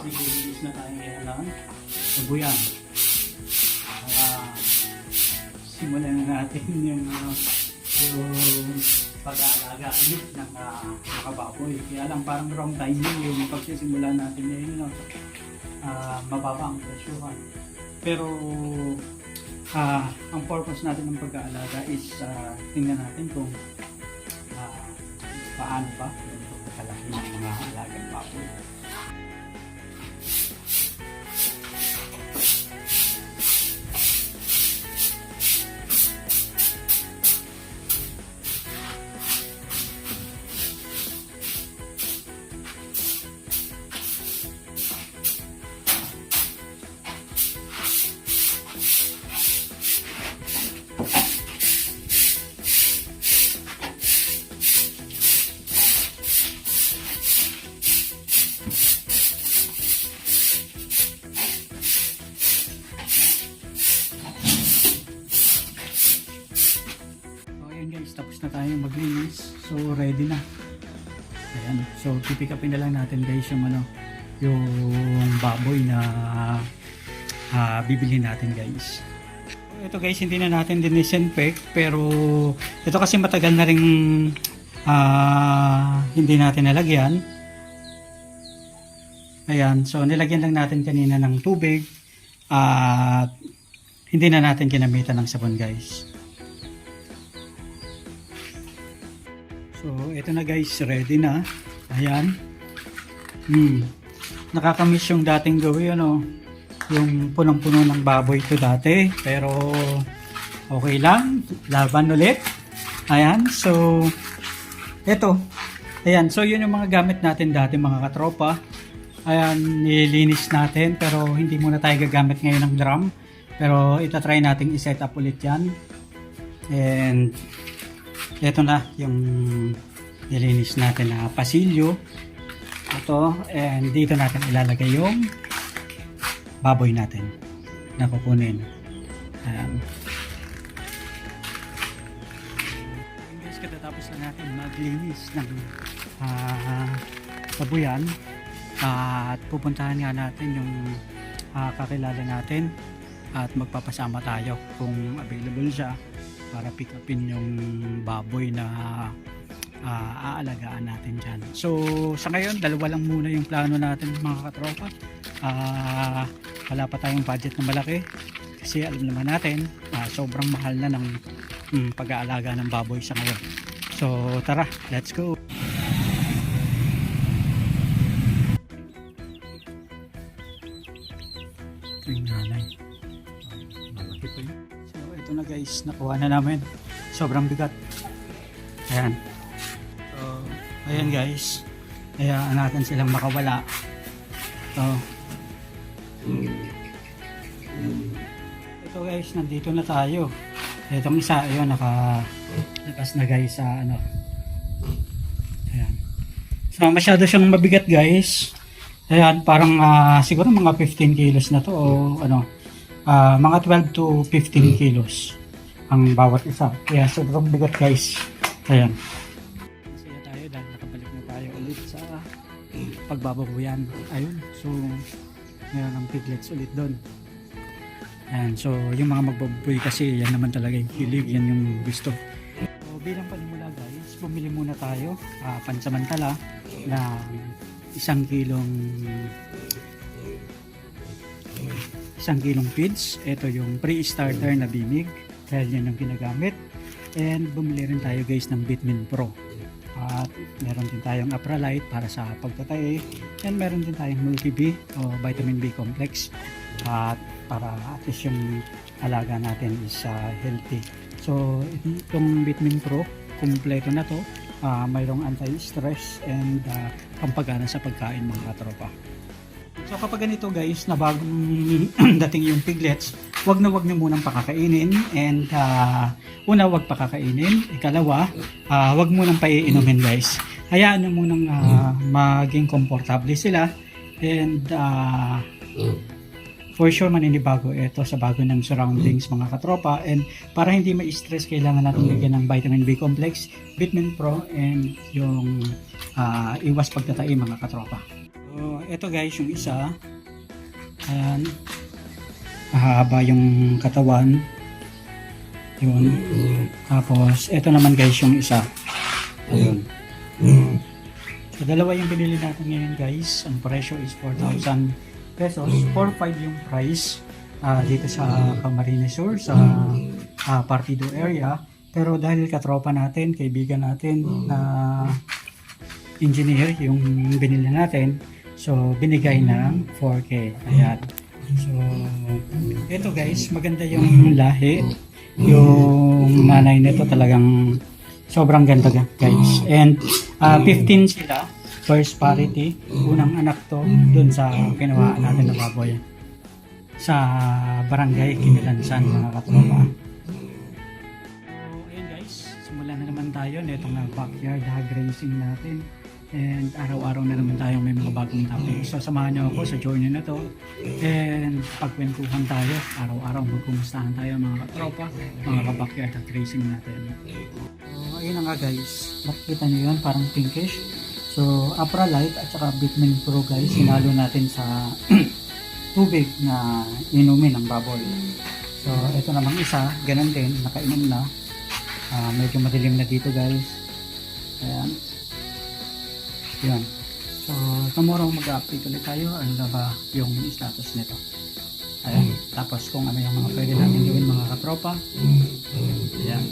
naglilinis na tayo ngayon ng babuyan. Simulan na natin yung pag-aalaga ulit ng mga baboy. Kaya lang parang wrong timing yung pagsisimula natin ngayon. Mababa ang presyuhan. Pero ang purpose natin ng pag-aalaga is tingnan natin kung paano pa yung pagkakalaki ng mga alagang baboy. Tapos na tayo maglinis, so ready na. Ayan, so pipick upin na lang natin guys yung baboy na bibili natin guys. Ito guys, hindi na natin dinisinfect, pero ito kasi matagal na ring hindi natin nalagyan. Ayan, so nilagyan lang natin kanina ng tubig at hindi na natin ginamitan ng sabon guys. So, ito na guys, ready na. Ayan. Nakakamiss yung dating gawin, yung punong-puno ng baboy ito dati. Pero, okay lang. Laban ulit. Ayan. So, ito. Ayan. So, yun yung mga gamit natin dati, mga katropa. Ayan, nililinis natin. Pero, hindi muna tayo gagamit ngayon ng drum. Pero, itatry natin i-set up ulit yan. And, ito na yung nilinis natin na pasilyo. Ito, and dito natin ilalagay yung baboy natin na kukunin. Guys, katatapos na natin maglinis ng babuyan at pupuntahan nga natin yung kakilala natin at magpapasama tayo kung available siya para pick upin yung baboy na aalagaan natin dyan. So, sa ngayon, dalawa lang muna yung plano natin mga katropa. Wala pa tayong budget na malaki kasi alam naman natin, sobrang mahal na ng pag-aalaga ng baboy sa ngayon. So, tara, let's go! Ito yung nanay. Malaki pa yun. Ito na guys, nakuha na namin. Sobrang bigat. Ayan. So, ayan guys. Hayaan natin silang makawala. So, ito guys, nandito na tayo. Itong isa, ayun, nakalas na guys sa Ayan. So, masyado siyang mabigat guys. Ayan, parang siguro mga 15 kilos na to o mga 12 to 15 kilos ang bawat isa. Kaya sobrang bigat guys. Ayan. Masaya tayo dahil nakabalik na tayo ulit sa pagbababuyan. Ayun. So, meron ng piglets ulit doon. Ayan. So, yung mga magbababoy kasi yan naman talaga yung hilig. Yan yung gusto. So, bilang panimula guys, bumili muna tayo pansamantala na 1 kilong feeds. Ito yung pre-starter na bimig dahil yan ang ginagamit. And bumili rin tayo guys ng Vitamin Pro. At meron din tayong Apralite para sa pagtatae. And meron din tayong Multi-B o Vitamin B Complex. At para at least yung alaga natin is healthy. So itong Vitamin Pro, kumpleto na to. Mayroong anti-stress and pampagana sa pagkain mga katropa. So kapag ganito guys, na bagong dating yung piglets, wag nyo munang pakakainin. And una, wag pakakainin. Ikalawa, wag munang paiinumin guys. Hayaan nyo munang maging komportable sila. And for sure maninibago ito sa bago ng surroundings mga katropa. And para hindi ma-stress, kailangan natin bigyan ng vitamin B complex, Vitamin Pro, and yung iwas pagtatai mga katropa. So, ito guys, yung isa. Ayan. Mahaba yung katawan. Yun. Tapos, ito naman guys, yung isa. Ayun. So, dalawa yung binili natin ngayon guys. Ang presyo is 4,000 pesos. 4,500 yung price dito sa Camarines Sur, sa Partido area. Pero dahil katropa natin, kaibigan natin na engineer yung binili natin, so binigay ng 4K. Ayan. So, ito guys, maganda yung lahi. Yung nanay nito talagang sobrang ganda guys. And 15 sila, first parity. Unang anak to dun sa kinuhaan natin na baboy sa barangay Kinilansan, mga katropa. So, ayun guys, simulan na naman tayo nitong backyard hog racing natin. And araw-araw na naman tayo may mga bagong topic. So samahan niyo ako sa journey na to. And pagkwentuhan tayo, araw-araw magkumustahan tayo mga katropa, mga ka-backyard hog racing natin. So ayun na nga guys, nakikita niyo yun, parang pinkish. So Apralite at saka Bitmin Pro guys, sinalo natin sa tubig na inumin ng baboy. So ito namang isa, ganun din, nakainom na. Medyo madilim na dito guys. Ayan. Yan. So, tomorrow mag-update ulit tayo. Ano ba yung status nito. Ayan. Tapos kung ano yung mga pwede natin gawin mga katropa. Ayan.